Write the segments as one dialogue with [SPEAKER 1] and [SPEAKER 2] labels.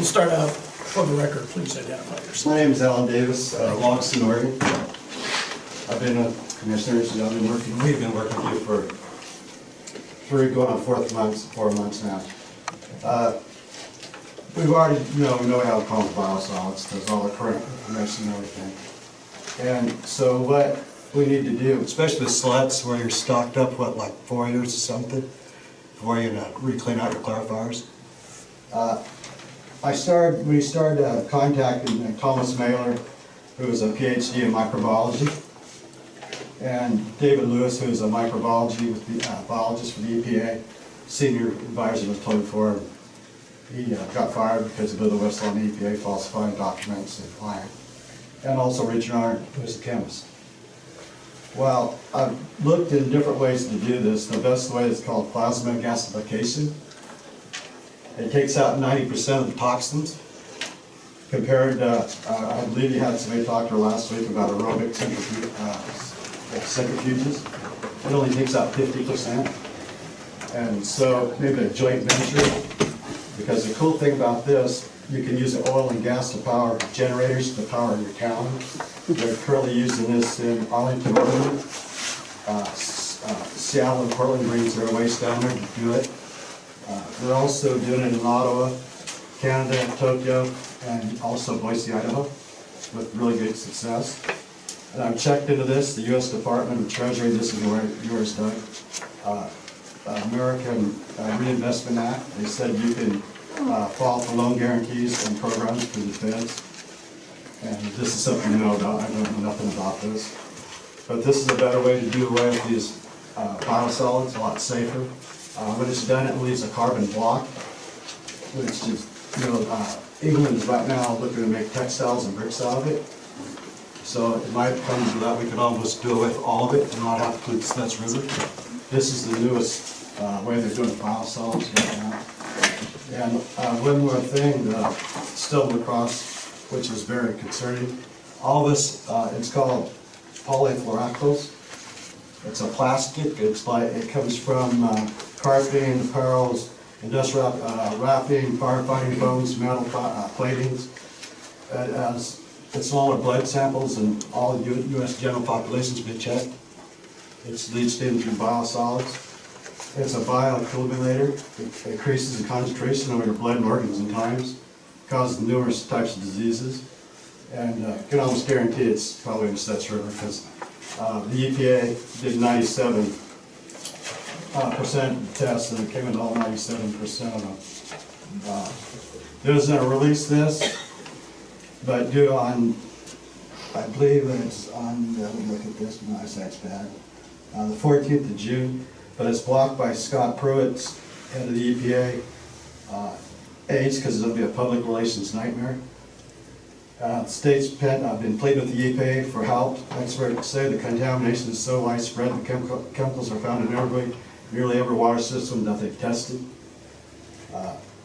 [SPEAKER 1] can start out for the record, please identify yourself.
[SPEAKER 2] My name is Alan Davis, Logston, Oregon. I've been a commissioner, we've been working with you for 4 months now. We've already, we know how it comes biosolids, there's all the current information and everything. And so what we need to do, especially with Siletz, where you're stocked up, like 4 years or something, before you're gonna reclean out your clarifiers. We started contacting Thomas Mailer, who is a PhD in microbiology, and David Lewis, who is a microbiology with the biologist for the EPA, senior advisor was told before. He got fired because of the West on the EPA falsifying documents and lying. And also Richard Arndt, who is a chemist. Well, I've looked in different ways to do this. The best way is called plasma gasification. It takes out 90% of the toxins. Compared to, I believe you had somebody talk to her last week about aerobic centrifuges. It only takes out 50%. And so maybe a joint venture, because the cool thing about this, you can use oil and gas to power generators to power your town. They're currently using this in Arlington, Oregon. Seattle and Portland brings their waste down there to do it. They're also doing it in Ottawa, Canada, Tokyo, and also Boise, Idaho, with really good success. And I've checked into this, the U.S. Department of Treasury, this is where yours, Doug, American Reinvestment Act, they said you can file for loan guarantees and programs through the feds. And this is something new about, I don't know nothing about this. But this is a better way to do away with these biosolids, a lot safer. When it's done, it leaves a carbon block, which is, England is right now looking to make textiles and bricks out of it. So it might come to that we could almost do away with all of it and not have to include Siletz River. This is the newest way they're doing biosolids right now. And one more thing, still lacrosse, which is very concerning. All this, it's called polyfluoractose. It's a plastic. It comes from carpeting, apparels, industrial wrapping, firefighting foams, metal platings. It's all our blood samples and all the U.S. general population's been checked. It's leached in through biosolids. It's a bioaccumulator. It increases the concentration of your blood and organs in times, causes numerous types of diseases, and can almost guarantee it's probably in the Siletz River because the EPA did 97% tests and it came in all 97% of them. It was going to release this, but due on, I believe it's on, let me look at this, my eyesight's bad, the 14th of June, but it's blocked by Scott Pruitt's head of the EPA aides because it'll be a public relations nightmare. State's been pleading with the EPA for help. Experts say the contamination is so widespread, the chemicals are found in nearly every water system that they've tested.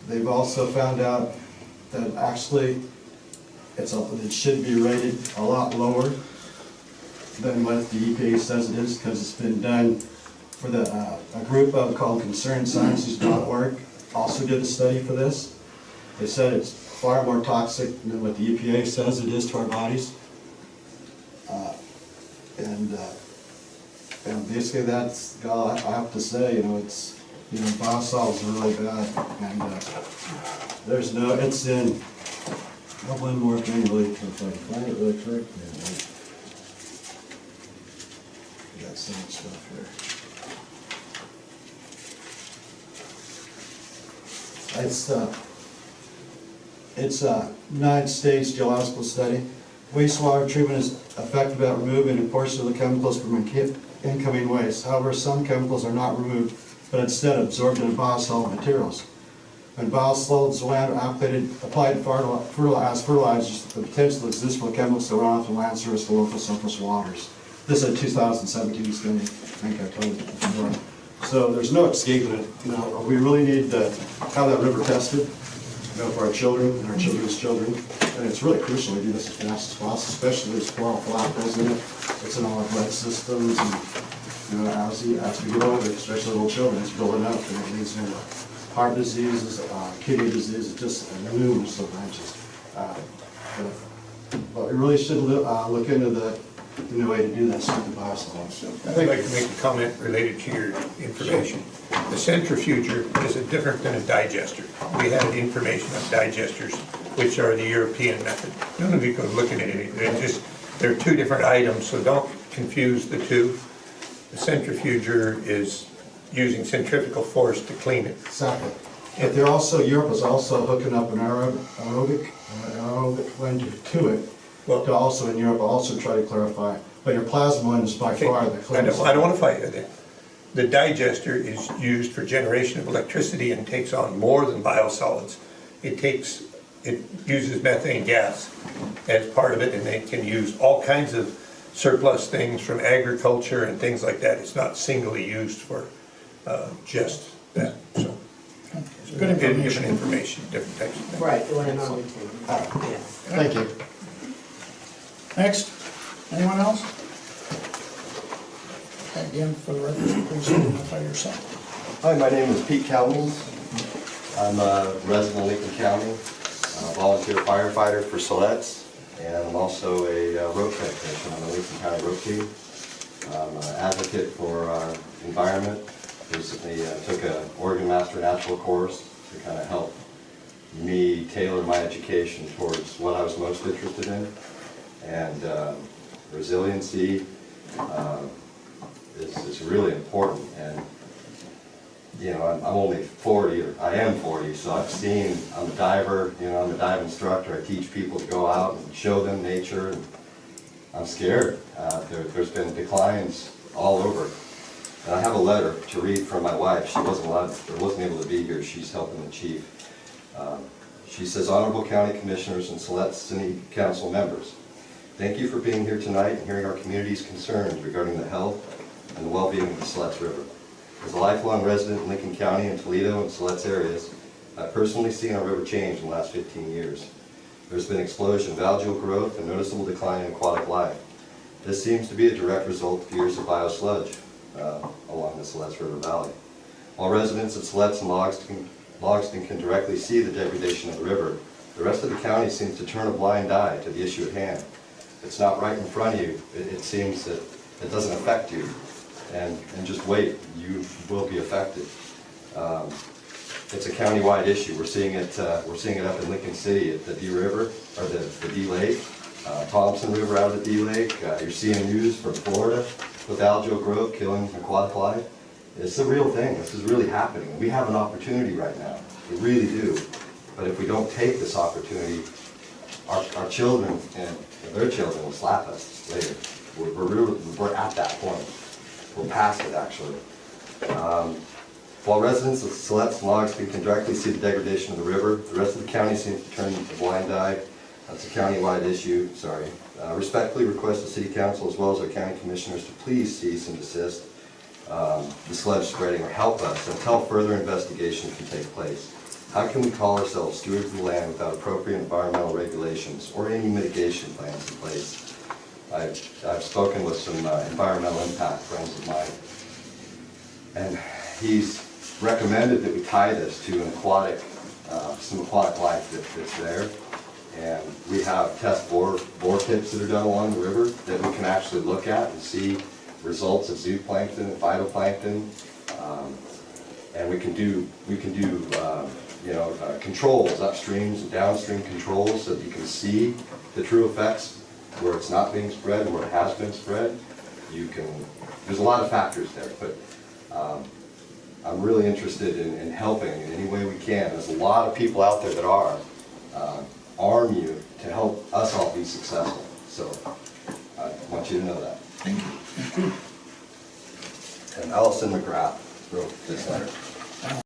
[SPEAKER 2] They've also found out that actually it should be rated a lot lower than what the EPA says it is, because it's been done for a group called ConcernedSciences.org also did a study for this. They said it's far more toxic than what the EPA says it is to our bodies. And basically that's, I have to say, it's, biosolids are really bad. And there's no, it's in, one more thing really, if I find it really quick. We got so much stuff here. It's a United States geological study. Wastewater treatment is effective at removing a portion of the chemicals from incoming waste. However, some chemicals are not removed, but instead absorbed into biosolid materials. When biosolids land are applied to fertilizers, the potential exists for chemicals to run off the land surface to local surface waters. This is a 2017 study. I think I told you before. So there's no escaping it. We really need to have that river tested, for our children and our children's children. And it's really crucial we do this as fast as possible, especially there's chloroflavonoids in it. It's in all our blood systems, and as we get older, especially little children, it's building up and it needs heart diseases, kidney diseases, just numerous of branches. But we really should look into the new way to do that with the biosolids.
[SPEAKER 1] I'd like to make a comment related to your information. The centrifuger is different than a digester. We have information on digesters, which are the European method. None of you can look at it. They're two different items, so don't confuse the two. The centrifuger is using centrifugal force to clean it.
[SPEAKER 2] Exactly. But they're also, Europe is also hooking up an aerobic blender to it.
[SPEAKER 1] Well,
[SPEAKER 2] To also in Europe, also try to clarify. But your plasma one is by far the
[SPEAKER 1] I
[SPEAKER 2] cleanest.
[SPEAKER 1] don't want to fight with it. The digester is used for generation of electricity and takes on more than biosolids. It uses methane gas as part of it, and they can use all kinds of surplus things from agriculture and things like that. It's not singly used for just that, so. Good information. Different information, different types of things.
[SPEAKER 3] Right, the one in Arlington. Yeah.
[SPEAKER 2] Thank you.
[SPEAKER 1] Next, anyone else? Again, for the record, please identify yourself.
[SPEAKER 4] Hi, my name is Pete Calmins. I'm a resident of Lincoln County, a volunteer firefighter for Siletz, and I'm also a road technician on the Lincoln County road team. I'm an advocate for our environment. Recently took an Oregon Master Natural course to kind of help me tailor my education towards what I was most interested in. And resiliency is really important. And you know, I'm only 40, or I am 40, so I've seen, I'm a diver, you know, I'm a dive instructor. I teach people to go out and show them nature. And I'm scared. There's been declines all over. And I have a letter to read from my wife. She wasn't able to be here. She's helping the chief. She says, Honorable County Commissioners and Siletz City Council members, thank you for being here tonight and hearing our community's concerns regarding the health and the well-being of the Siletz River. As a lifelong resident in Lincoln County and Toledo and Siletz areas, I've personally seen our river change in the last 15 years. There's been explosion of algal growth and noticeable decline in aquatic life. This seems to be a direct result of years of biosludge along the Siletz River Valley. While residents of Siletz and Logston can directly see the degradation of the river, the rest of the county seems to turn a blind eye to the issue at hand. It's not right in front of you. It seems that it doesn't affect you. And just wait, you will be affected. It's a county-wide issue. We're seeing it up in Lincoln City at the D River, or the D Lake, Thompson River out of the D Lake. You're seeing news from Florida with algal growth killing aquatic life. It's a real thing. This is really happening. We have an opportunity right now. We really do. But if we don't take this opportunity, our children and their children will slap us later. We're at that point. We're past it, actually. While residents of Siletz and Logston can directly see the degradation of the river, the rest of the county seems to turn a blind eye. That's a county-wide issue, sorry. Respectfully request the City Council as well as our county commissioners to please cease and desist the sludge spreading or help us until further investigation can take place. How can we call ourselves stewards of the land without appropriate environmental regulations or any mitigation plans in place? I've spoken with some environmental impact friends of mine, and he's recommended that we tie this to an aquatic, some aquatic life that's there. And we have test bore pits that are done along the river that we can actually look at and see results of zooplankton and phytoplankton, and we can do controls, upstreams and downstream controls, so that you can see the true effects where it's not being spread and where it has been spread. There's a lot of factors there, but I'm really interested in helping in any way we can. There's a lot of people out there that are. Arm you to help us all be successful. So I want you to know that.
[SPEAKER 1] Thank you.
[SPEAKER 4] And Allison McGrath wrote this letter.